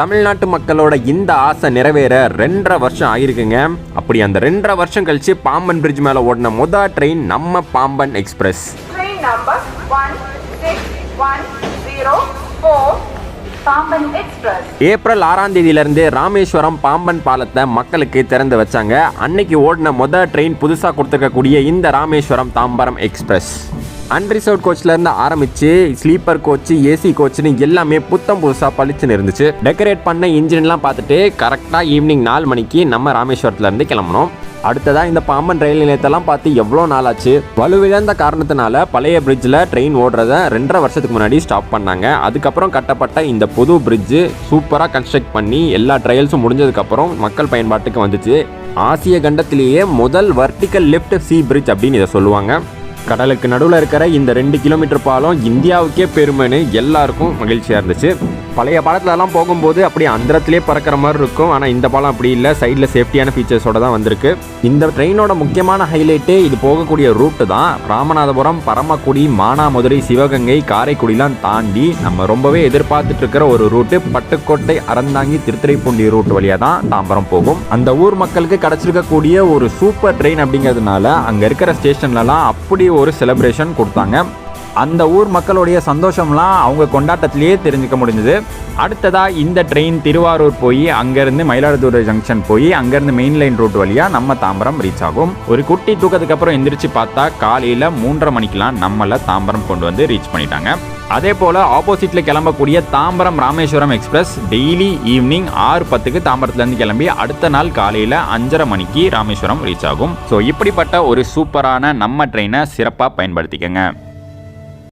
தமிழ்நாட்டு மக்களோட இந்த ஆசை நிறைவேற 2.5 வருஷம் ஆயிருக்குங்க. அப்படி அந்த 2.5 வருஷம் கழிச்சு பாம்பன் பிரிட்ஜ் மேல ஓடின முதல் ட்ரெயின் நம்ம Pamban express. Train number 1614 Pamban express. April 6ஆம் தேதியிலிருந்து ராமேஸ்வரம் பாம்பன் பாலத்தை மக்களுக்கு திறந்து வச்சாங்க. அன்னைக்கு ஓடின முதல் ட்ரெயின் புதுசாக கொடுத்துருக்கக்கூடிய இந்த ராமேஸ்வரம் தாம்பரம் எக்ஸ்பிரஸ். அன்ரிசர்வ் கோச்லேருந்து ஆரம்பித்து ஸ்லீப்பர் கோச்சு, ஏசி கோச்சுன்னு எல்லாமே புத்தம் புதுசாக பளிச்சுன்னு இருந்துச்சு. டெக்கரேட் பண்ண இன்ஜின்லாம் பார்த்துட்டு கரெக்டாக ஈவினிங் 4 மணிக்கு நம்ம ராமேஸ்வரத்துலேருந்து கிளம்பணும். அடுத்ததாக இந்த பாம்பன் ரயில் நிலையத்தெல்லாம் பார்த்து எவ்வளோ நாளாச்சு. வலுவிழந்த காரணத்தினால பழைய பிரிட்ஜில் ட்ரெயின் ஓடுறத 2.5 வருஷத்துக்கு முன்னாடி ஸ்டாப் பண்ணாங்க. அதுக்கப்புறம் கட்டப்பட்ட இந்த புது பிரிட்ஜு சூப்பராக கன்ஸ்ட்ரக்ட் பண்ணி எல்லா ட்ரையல்ஸும் முடிஞ்சதுக்கப்புறம் மக்கள் பயன்பாட்டுக்கு வந்துச்சு. ஆசிய கண்டத்திலேயே முதல் வர்டிக்கல் லிஃப்ட் சி பிரிட்ஜ் அப்படின்னு இதை சொல்லுவாங்க. கடலுக்கு நடுவில் இருக்கிற இந்த 2 கிலோமீட்டர் பாலம் இந்தியாவுக்கே பெருமைன்னு எல்லாருக்கும் மகிழ்ச்சியாக இருந்துச்சு. பழைய பாலத்துலலாம் போகும்போது அப்படியே அந்தரத்திலே பறக்கிற மாதிரி இருக்கும். ஆனால் இந்த பாலம் அப்படி இல்லை, சைடில் சேஃப்டியான ஃபீச்சர்ஸோட தான் வந்திருக்கு. இந்த ட்ரெயினோட முக்கியமான ஹைலைட்டே இது போகக்கூடிய ரூட்டு தான். ராமநாதபுரம், பரமக்குடி, மானாமதுரை, சிவகங்கை, காரைக்குடிலாம் தாண்டி நம்ம ரொம்பவே எதிர்பார்த்துட்டு இருக்கிற ஒரு ரூட்டு பட்டுக்கோட்டை, அறந்தாங்கி, திருத்துறைப்பூண்டி ரூட் வழியாக தான் தாம்பரம் போகும். அந்த ஊர் மக்களுக்கு கிடைச்சிருக்கக்கூடிய ஒரு சூப்பர் ட்ரெயின் அப்படிங்கிறதுனால அங்கே இருக்கிற ஸ்டேஷன்லலாம் அப்படி ஒரு செலிப்ரேஷன் கொடுத்தாங்க. அந்த ஊர் மக்களுடைய சந்தோஷம்லாம் அவங்க கொண்டாட்டத்திலேயே தெரிஞ்சுக்க முடிஞ்சது. அடுத்ததாக இந்த ட்ரெயின் திருவாரூர் போய் அங்கேருந்து மயிலாடுதுறை ஜங்ஷன் போய் அங்கேருந்து மெயின் லைன் ரூட் வழியாக நம்ம தாம்பரம் ரீச் ஆகும். ஒரு குட்டி தூக்கத்துக்கு அப்புறம் எந்திரிச்சு பார்த்தா காலையில் 3:30 மணிக்கெலாம் நம்மளை தாம்பரம் கொண்டு வந்து ரீச் பண்ணிட்டாங்க. அதே போல் ஆப்போசிட்டில் கிளம்பக்கூடிய Tambaram Rameswaram express daily evening 6:10க்கு தாம்பரத்துலேருந்து கிளம்பி அடுத்த நாள் காலையில் 5:30 மணிக்கு ராமேஸ்வரம் ரீச் ஆகும். ஸோ இப்படிப்பட்ட ஒரு சூப்பரான நம்ம ட்ரெயினை சிறப்பாக பயன்படுத்திக்கங்க.